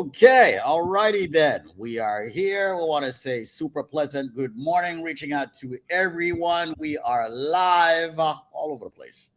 Okay, all righty then. We are here. We want to say super pleasant good morning, reaching out to everyone. We are live all over the place.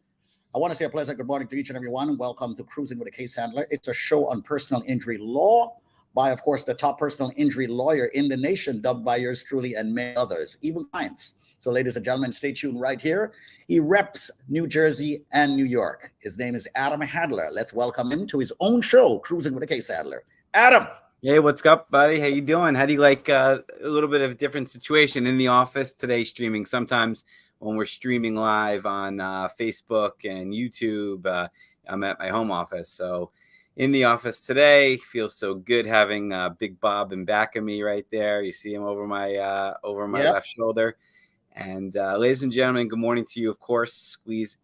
I want to say a pleasant good morning to each and every one. Welcome to Cruising with a Case Handler. It's a show on personal injury law by, of course, the top personal injury lawyer in the nation, dubbed by yours truly and many others, even clients. So, ladies and gentlemen, stay tuned right here. He reps New Jersey and New York. His name is Adam Handler. Let's welcome him to his own show, Cruising with a Case Handler. Adam. Hey, what's up, buddy? How you doing? How do you like a little bit of a different situation in the office today streaming? Sometimes when we're streaming live on Facebook and YouTube, I'm at my home office. So in the office today, feels so good having Big Bob in back of me right there. You see him over my left shoulder. And ladies and gentlemen, good morning to you. Of course, Squeeze.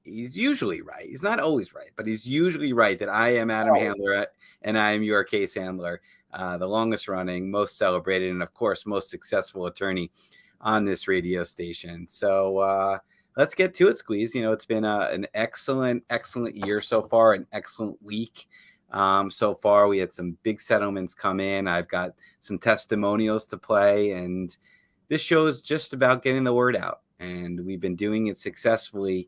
He's usually right. He's not always right, but he's usually right that I am Adam Handler and I am your case handler, the longest running, most celebrated, and of course, most successful attorney on this radio station. So let's get to it, Squeeze. You know, it's been an excellent year so far, an excellent week. So far, we had some big settlements come in. I've got some testimonials to play, and this show is just about getting the word out. And we've been doing it successfully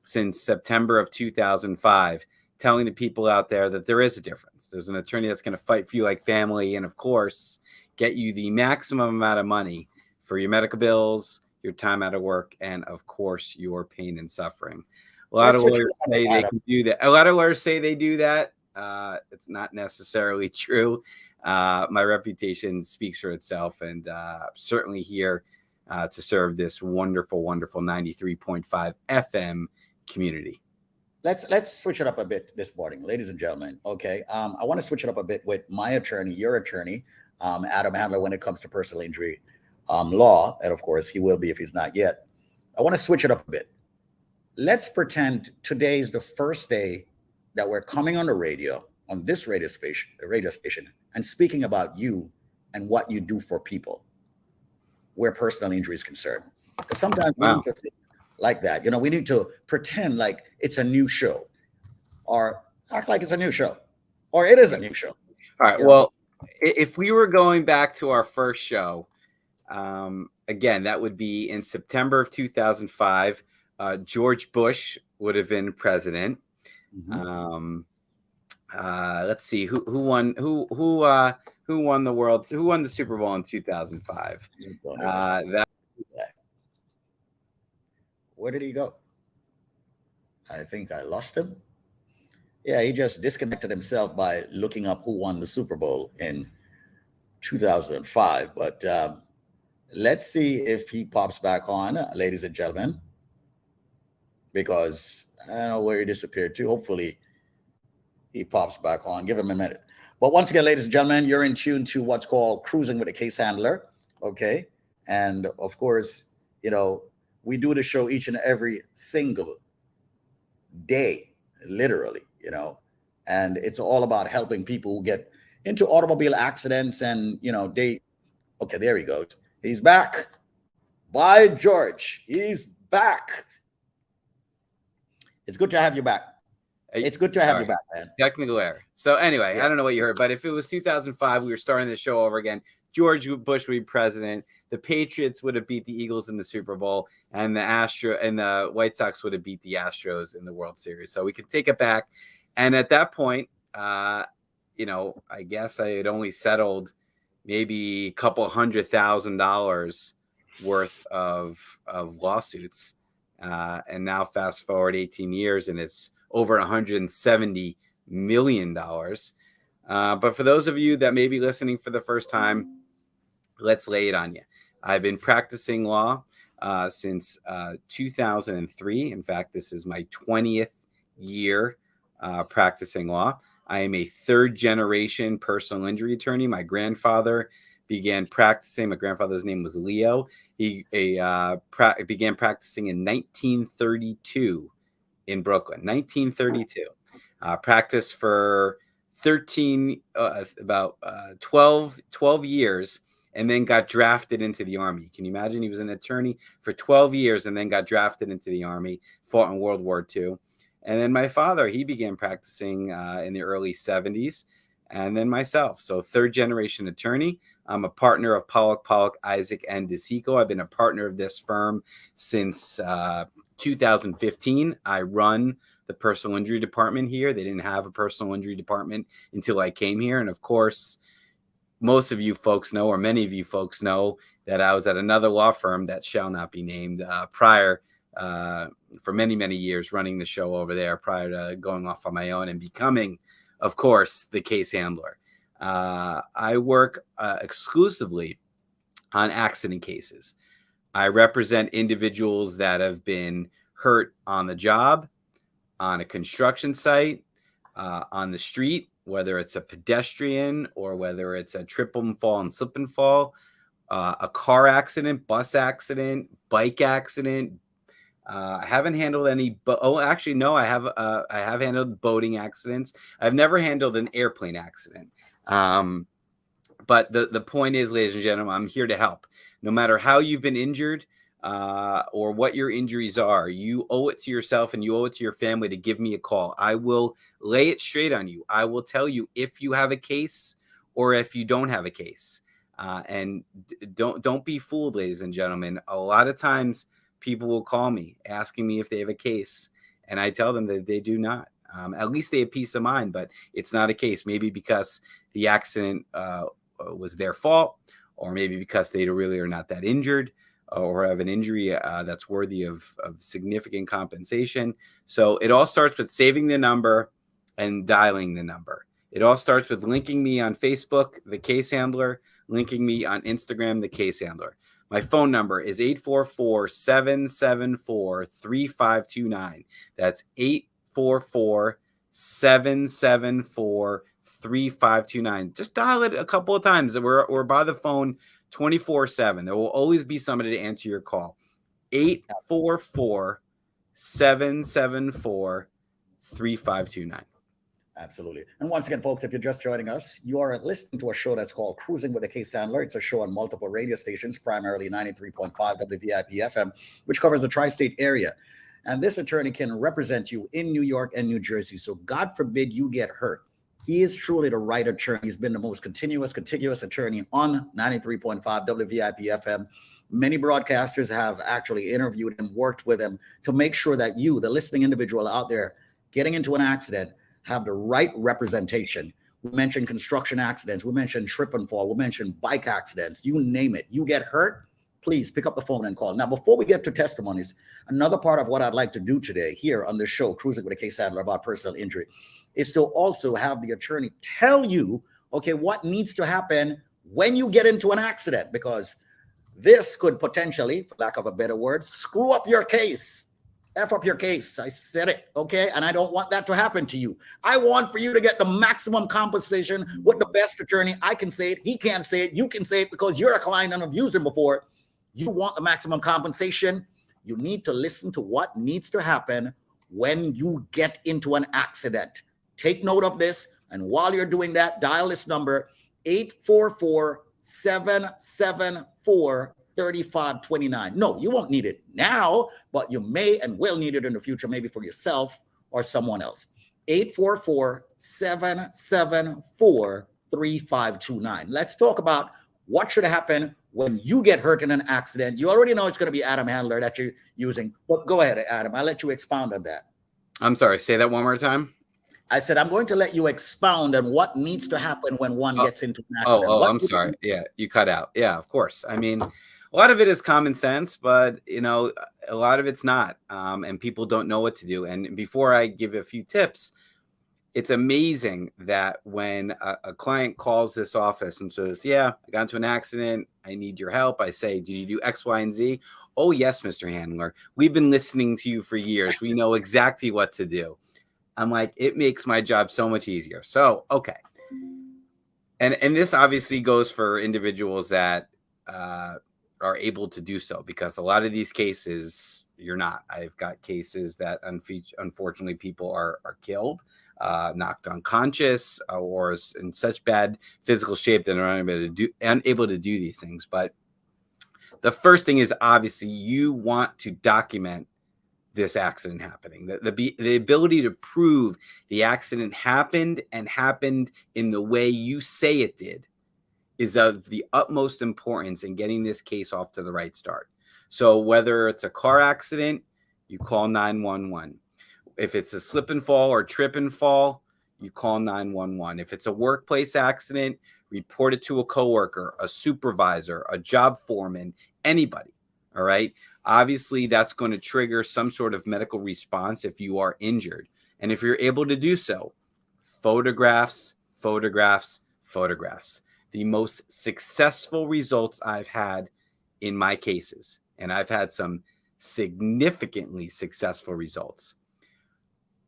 since September of 2005, telling the people out there that there is a difference. There's an attorney that's going to fight for you like family and, of course, get you the maximum amount of money for your medical bills, your time out of work, and, of course, your pain and suffering. A lot of lawyers say they can do that. A lot of lawyers say they do that. It's not necessarily true. My reputation speaks for itself, and certainly here to serve this wonderful 93.5 FM community. Let's switch it up a bit this morning, ladies and gentlemen. Okay, I want to switch it up a bit with my attorney, your attorney, Adam Handler, when it comes to personal injury law, and of course he will be if he's not yet. I want to switch it up a bit. Let's pretend today's the first day that we're coming on the radio, on this radio station, and speaking about you and what you do for people, where personal injury is concerned. Because sometimes we need to think like that. You know, we need to pretend like it's a new show, or act like it's a new show, or it is a new show. All right. Well, if we were going back to our first show, again, that would be in September of 2005. George Bush would have been president. Mm-hmm. Let's see who won the Super Bowl in 2005. Where did he go? I think I lost him. Yeah, he just disconnected himself by looking up who won the Super Bowl in 2005. But let's see if he pops back on, ladies and gentlemen, because I don't know where he disappeared to. Hopefully he pops back on. Give him a minute. But once again, ladies and gentlemen, you're in tune to what's called Cruising with a Case Handler. Okay. And of course, you know, we do the show each and every single day, literally, you know, and it's all about helping people who get into automobile accidents and, you know, okay, there he goes. He's back. By George, he's back. It's good to have you back. It's good to have you back, man. Technical error. So anyway, I don't know what you heard, but if it was 2005, we were starting the show over again. George Bush would be president. The Patriots would have beat the Eagles in the Super Bowl, and the White Sox would have beat the Astros in the World Series. So we could take it back. And at that point, you know, I guess I had only settled maybe a couple $100,000 worth of lawsuits. And now fast forward 18 years, and it's over $170 million. But for those of you that may be listening for the first time, let's lay it on you. I've been practicing law since 2003. In fact, this is my 20th year practicing law. I am a third generation personal injury attorney. My grandfather began practicing. My grandfather's name was Leo. He began practicing in 1932 in Brooklyn. 1932. Practiced for 12 years, and then got drafted into the Army. Can you imagine? He was an attorney for 12 years and then got drafted into the Army, fought in World War II. And then my father, he began practicing in the early 70s. and then myself. So third generation attorney. I'm a partner of Pollock, Isaac, and DeSico. I've been a partner of this firm since 2015. I run the personal injury department here. They didn't have a personal injury department until I came here. And of course, most of you folks know, or many of you folks know, that I was at another law firm that shall not be named prior for many, many years, running the show over there prior to going off on my own and becoming, of course, the case handler. I work exclusively on accident cases. I represent individuals that have been hurt on the job, on a construction site, on the street, whether it's a pedestrian or whether it's a trip and fall and slip and fall, a car accident, bus accident, bike accident. I haven't handled any, but actually, no, I have handled boating accidents. I've never handled an airplane accident. But the point is, ladies and gentlemen, I'm here to help. No matter how you've been injured or what your injuries are, you owe it to yourself and you owe it to your family to give me a call. I will lay it straight on you. I will tell you if you have a case or if you don't have a case. And don't be fooled, ladies and gentlemen. A lot of times people will call me asking me if they have a case, and I tell them that they do not. At least they have peace of mind, but it's not a case. Maybe because the accident was their fault, or maybe because they really are not that injured or have an injury that's worthy of significant compensation. So it all starts with saving the number and dialing the number. It all starts with linking me on Facebook, the case handler, linking me on Instagram, the case handler. My phone number is 844-774-3529. That's 844-774-3529. Just dial it a couple of times. We're by the phone 24/7. There will always be somebody to answer your call. 844-774-3529. Absolutely. And once again, folks, if you're just joining us, you are listening to a show that's called Cruising with a Case Handler. It's a show on multiple radio stations, primarily 93.5 WVIP FM, which covers the tri-state area. And this attorney can represent you in New York and New Jersey. So God forbid you get hurt. He is truly the right attorney. He's been the most contiguous attorney on 93.5 WVIP FM. Many broadcasters have actually interviewed him, worked with him to make sure that you, the listening individual out there, getting into an accident, have the right representation. We mentioned construction accidents. We mentioned trip and fall. We mentioned bike accidents. You name it. You get hurt, please pick up the phone and call. Now, before we get to testimonies, another part of what I'd like to do today here on this show, Cruising with a Case Handler about personal injury, is to also have the attorney tell you, okay, what needs to happen when you get into an accident, because this could potentially, for lack of a better word, screw up your case. F up your case. I said it, okay? And I don't want that to happen to you. I want for you to get the maximum compensation with the best attorney. I can say it. He can't say it. You can say it because you're a client and have used him before. You want the maximum compensation. You need to listen to what needs to happen when you get into an accident. Take note of this. And while you're doing that, dial this number, 844-774-3529. No, you won't need it now, but you may and will need it in the future, maybe for yourself or someone else. 844-774-3529. Let's talk about what should happen when you get hurt in an accident. You already know it's going to be Adam Handler that you're using, but go ahead, Adam. I'll let you expound on that. I'm sorry, say that one more time. I said, I'm going to let you expound on what needs to happen when one gets into an accident. I'm sorry. Yeah, you cut out. Yeah, of course. I mean, a lot of it is common sense, but, you know, a lot of it's not. And people don't know what to do. And before I give a few tips, it's amazing that when a client calls this office and says, yeah, I got into an accident, I need your help. I say, do you do X, Y, and Z? Oh, yes, Mr. Handler. We've been listening to you for years. We know exactly what to do. I'm like, it makes my job so much easier. So, okay. And this obviously goes for individuals that are able to do so, because a lot of these cases, you're not. I've got cases that unfortunately people are killed, knocked unconscious, or in such bad physical shape that they're unable to do these things. But the first thing is, obviously, you want to document this accident happening. The ability to prove the accident happened and happened in the way you say it did is of the utmost importance in getting this case off to the right start. So whether it's a car accident, you call 911. If it's a slip and fall or trip and fall, you call 911. If it's a workplace accident, report it to a coworker, a supervisor, a job foreman, anybody. All right. Obviously, that's going to trigger some sort of medical response if you are injured. And if you're able to do so, photographs, photographs, photographs. The most successful results I've had in my cases, and I've had some significantly successful results,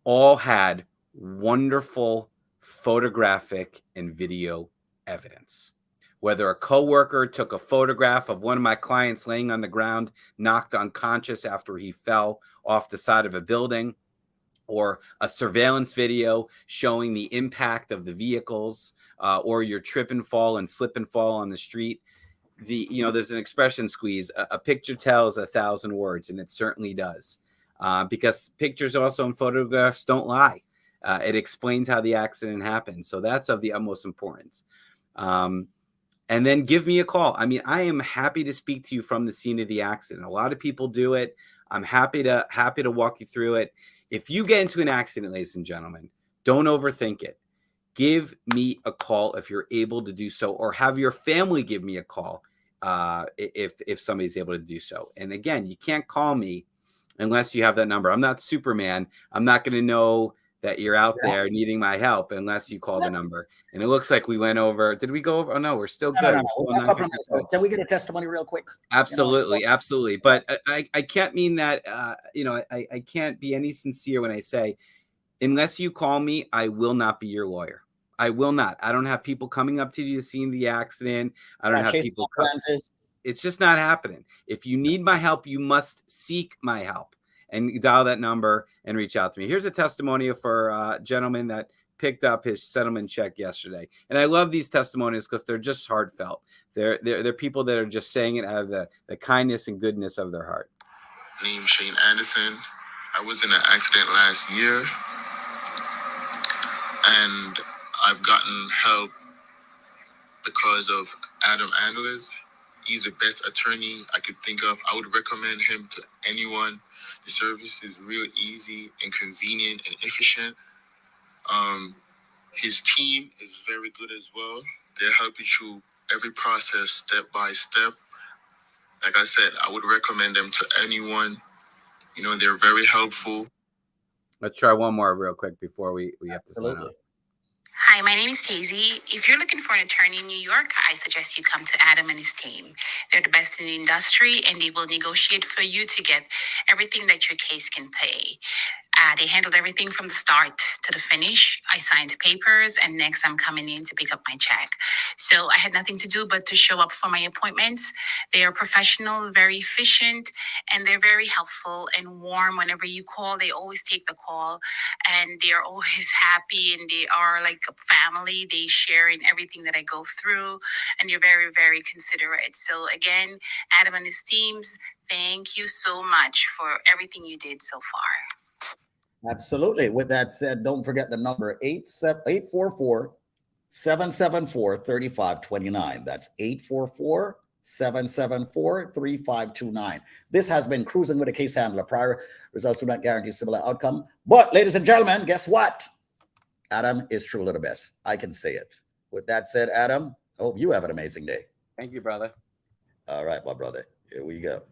all had wonderful photographic and video evidence. Whether a coworker took a photograph of one of my clients laying on the ground, knocked unconscious after he fell off the side of a building, or a surveillance video showing the impact of the vehicles, or your trip and fall and slip and fall on the street. There's an expression, Squeeze, a picture tells 1,000 words, and it certainly does. Because pictures also and photographs don't lie. It explains how the accident happened. So that's of the utmost importance. And then give me a call. I mean, I am happy to speak to you from the scene of the accident. A lot of people do it. I'm happy to walk you through it. If you get into an accident, ladies and gentlemen, don't overthink it. Give me a call if you're able to do so, or have your family give me a call if somebody's able to do so. And again, you can't call me unless you have that number. I'm not Superman. I'm not going to know that you're out there needing my help unless you call the number. And it looks like we went over. Did we go over? Oh, no, we're still good. No. Can we get a testimony real quick? Absolutely. Absolutely. But I can't mean that, I can't be any sincere when I say, unless you call me, I will not be your lawyer. I will not. I don't have people coming up to you to see the accident. I don't have people. It's just not happening. If you need my help, you must seek my help and dial that number and reach out to me. Here's a testimonial for a gentleman that picked up his settlement check yesterday. And I love these testimonials because they're just heartfelt. They're people that are just saying it out of the kindness and goodness of their heart. My name is Shane Anderson. I was in an accident last year, and I've gotten help because of Adam Angeles. He's the best attorney I could think of. I would recommend him to anyone. The service is real easy and convenient and efficient. His team is very good as well. They're helping you every process step by step. Like I said, I would recommend them to anyone. They're very helpful. Let's try one more real quick before we have to sign up. Hi, my name is Daisy. If you're looking for an attorney in New York, I suggest you come to Adam and his team. They're the best in the industry, and they will negotiate for you to get everything that your case can pay. They handled everything from the start to the finish. I signed papers, and next I'm coming in to pick up my check. So I had nothing to do but to show up for my appointments. They are professional, very efficient, and they're very helpful and warm. Whenever you call, they always take the call, and they are always happy, and they are like a family. They share in everything that I go through, and they're very, very considerate. So again, Adam and his teams, thank you so much for everything you did so far. Absolutely. With that said, don't forget the number 844-774-3529. That's 844-774-3529. This has been Cruising with a Case Handler. Prior results do not guarantee similar outcome. But ladies and gentlemen, guess what? Adam is truly the best. I can say it. With that said, Adam, I hope you have an amazing day. Thank you, brother. All right, my brother. Here we go.